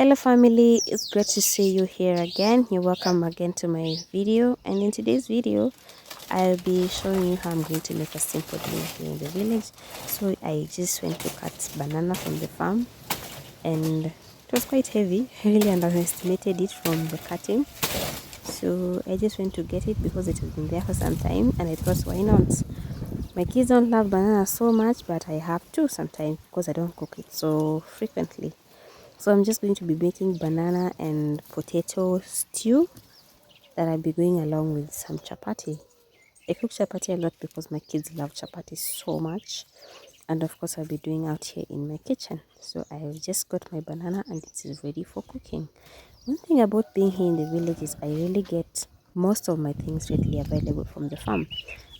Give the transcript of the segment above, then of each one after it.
Hello family, it's great to see you here again. You're welcome again to my video, and in today's video I'll be showing you how I'm going to make a simple dinner here in the village. So I just went to cut banana from the farm, and it was quite heavy. I really underestimated it from the cutting, so I just went to get it because it has been there for some time, and I thought, why not? My kids don't love banana so much, but I have to sometimes because I don't cook it so frequently. So I'm just going to be making banana and potato stew that I'll be going along with some chapati. I cook chapati a lot because my kids love chapati so much. And of course I'll be doing out here in my kitchen. So I've just got my banana and it is ready for cooking. One thing about being here in the village is I really get most of my things readily available from the farm.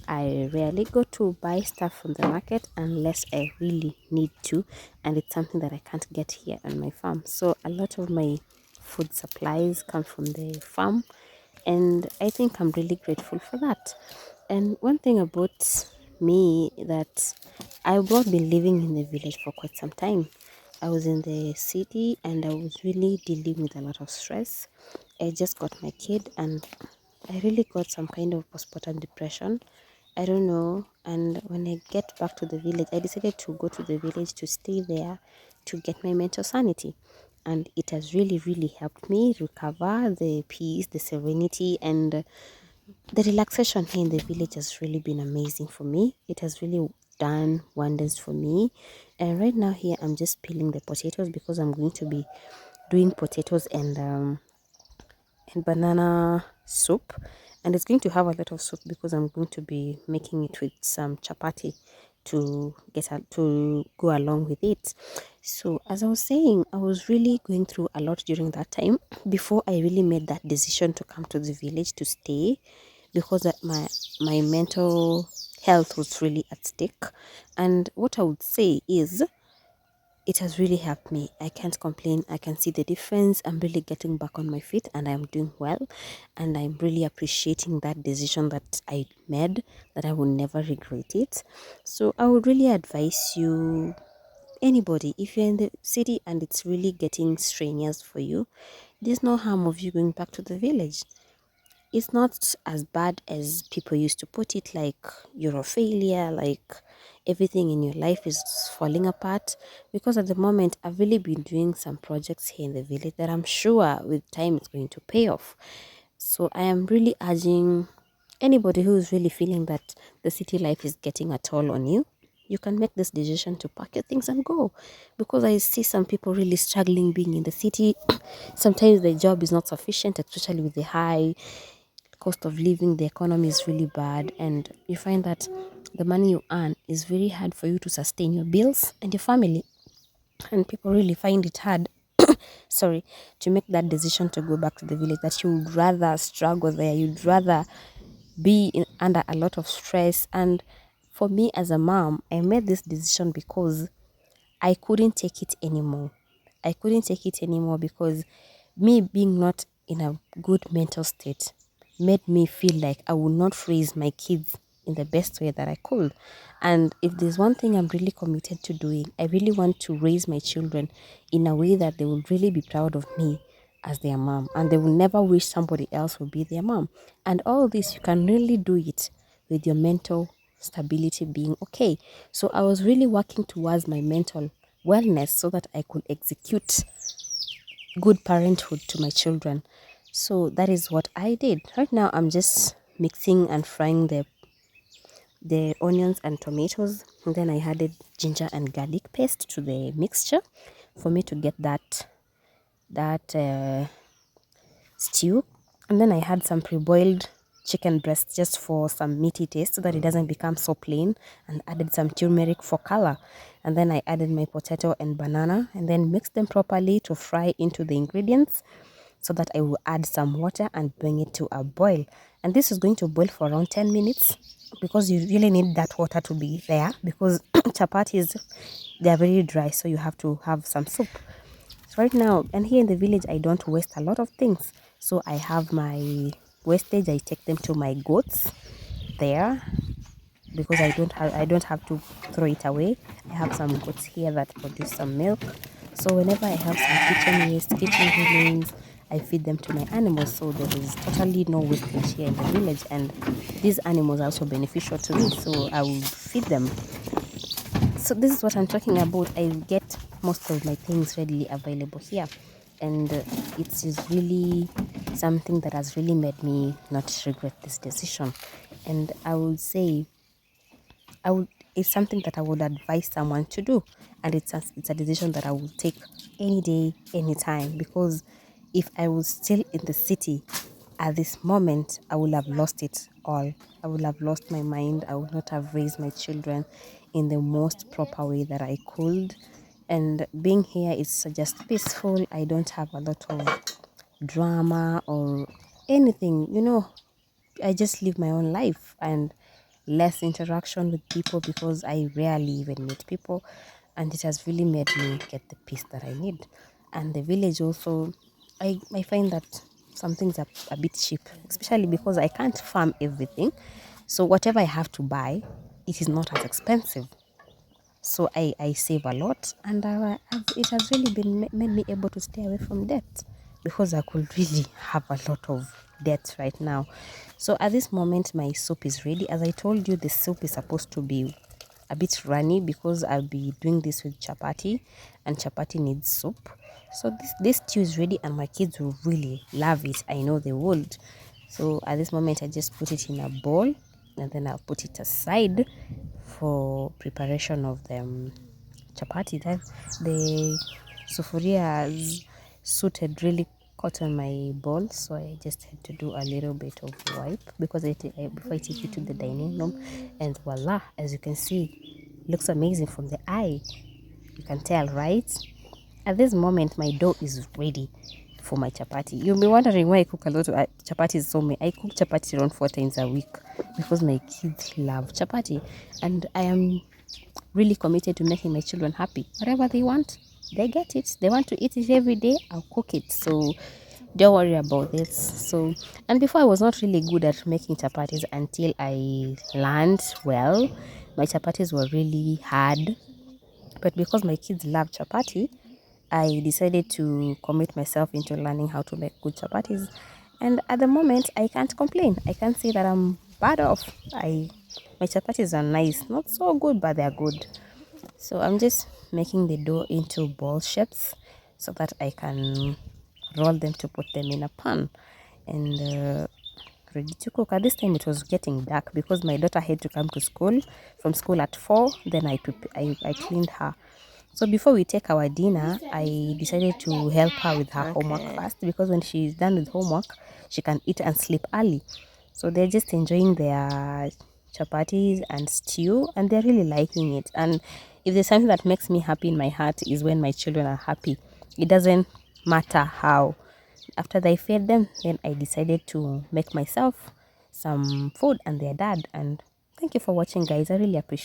I rarely go to buy stuff from the market unless I really need to, and it's something that I can't get here on my farm. So a lot of my food supplies come from the farm, and I think I'm really grateful for that. And one thing about me that I've not been living in the village for quite some time. I was in the city and I was really dealing with a lot of stress. I just got my kid and I really got some kind of postpartum depression. I don't know. And when I get back to the village, I decided to go to the village to stay there to get my mental sanity. And it has really, really helped me recover the peace, the serenity, and the relaxation here in the village has really been amazing for me. It has really done wonders for me. And right now here, I'm just peeling the potatoes because I'm going to be doing potatoes and banana soup, and it's going to have a lot of soup because I'm going to be making it with some chapati to go along with it. So as I was saying, I was really going through a lot during that time before I really made that decision to come to the village to stay, because my mental health was really at stake. And what I would say is it has really helped me. I can't complain. I can see the difference. I'm really getting back on my feet and I'm doing well. And I'm really appreciating that decision that I made, that I will never regret it. So I would really advise you, anybody, if you're in the city and it's really getting strenuous for you, there's no harm of you going back to the village. It's not as bad as people used to put it, like you're a failure, like everything in your life is falling apart. Because at the moment, I've really been doing some projects here in the village that I'm sure with time it's going to pay off. So I am really urging anybody who is really feeling that the city life is getting a toll on you, you can make this decision to pack your things and go. Because I see some people really struggling being in the city. Sometimes the job is not sufficient, especially with the high cost of living. The economy is really bad, and you find that the money you earn is very hard for you to sustain your bills and your family. And people really find it hard sorry, to make that decision to go back to the village, that you would rather struggle there, you'd rather be under a lot of stress. And for me as a mom, I made this decision because I couldn't take it anymore. I couldn't take it anymore because me being not in a good mental state made me feel like I would not raise my kids in the best way that I could. And if there's one thing I'm really committed to doing, I really want to raise my children in a way that they will really be proud of me as their mom, and they will never wish somebody else would be their mom. And all this, you can really do it with your mental stability being okay. So I was really working towards my mental wellness so that I could execute good parenthood to my children. So that is what I did. Right now I'm just mixing and frying the onions and tomatoes, and then I added ginger and garlic paste to the mixture for me to get that stew. And then I had some pre-boiled chicken breast just for some meaty taste so that it doesn't become so plain, and added some turmeric for color. And then I added my potato and banana and then mixed them properly to fry into the ingredients, so that I will add some water and bring it to a boil. And this is going to boil for around 10 minutes because you really need that water to be there, because chapatis, they are very dry, so you have to have some soup. So right now, and here in the village, I don't waste a lot of things. So I have my wastage, I take them to my goats there, because I don't have to throw it away. I have some goats here that produce some milk, So whenever I have some kitchen waste, kitchen remains, I feed them to my animals. So there is totally no wastage here in the village, and these animals are also beneficial to me, so I will feed them. So this is what I'm talking about. I get most of my things readily available here, and it is really something that has really made me not regret this decision. And I would say I would it's something that I would advise someone to do, and it's a decision that I will take any day, anytime, because if I was still in the city at this moment, I would have lost it all. I would have lost my mind. I would not have raised my children in the most proper way that I could. And being here is just peaceful. I don't have a lot of drama or anything, I just live my own life and less interaction with people because I rarely even meet people, and it has really made me get the peace that I need. And the village also, I find that some things are a bit cheap, especially because I can't farm everything. So whatever I have to buy, it is not as expensive. So I save a lot, and it has really made me able to stay away from debt, because I could really have a lot of debt right now. So at this moment, my soup is ready. As I told you, the soup is supposed to be a bit runny because I'll be doing this with chapati, and chapati needs soup. So this stew is ready, and my kids will really love it. I know they would. So at this moment, I just put it in a bowl, and then I'll put it aside for preparation of the chapati. Then the sufuria has suited really caught on my bowl, so I just had to do a little bit of wipe because before I take it to the dining room, and voila, as you can see, looks amazing from the eye. You can tell, right? At this moment, my dough is ready for my chapati. You'll be wondering why I cook a lot of chapatis so many. I cook chapati around 4 times a week because my kids love chapati, and I am really committed to making my children happy. Whatever they want, they get it. They want to eat it every day, I'll cook it. So don't worry about this. So, and before I was not really good at making chapatis until I learned well. My chapatis were really hard, but because my kids love chapati, I decided to commit myself into learning how to make good chapatis. And at the moment, I can't complain. I can't say that I'm bad off. My chapatis are nice, not so good, but they're good. So I'm just making the dough into ball shapes so that I can roll them to put them in a pan and ready to cook. At this time it was getting dark because my daughter had to come to school from school at 4. Then I cleaned her. So before we take our dinner, I decided to help her with her homework first, because when she's done with homework, she can eat and sleep early. So they're just enjoying their chapatis and stew, and they're really liking it. And if there's something that makes me happy in my heart is when my children are happy. It doesn't matter how. After I fed them, then I decided to make myself some food and their dad. And thank you for watching, guys. I really appreciate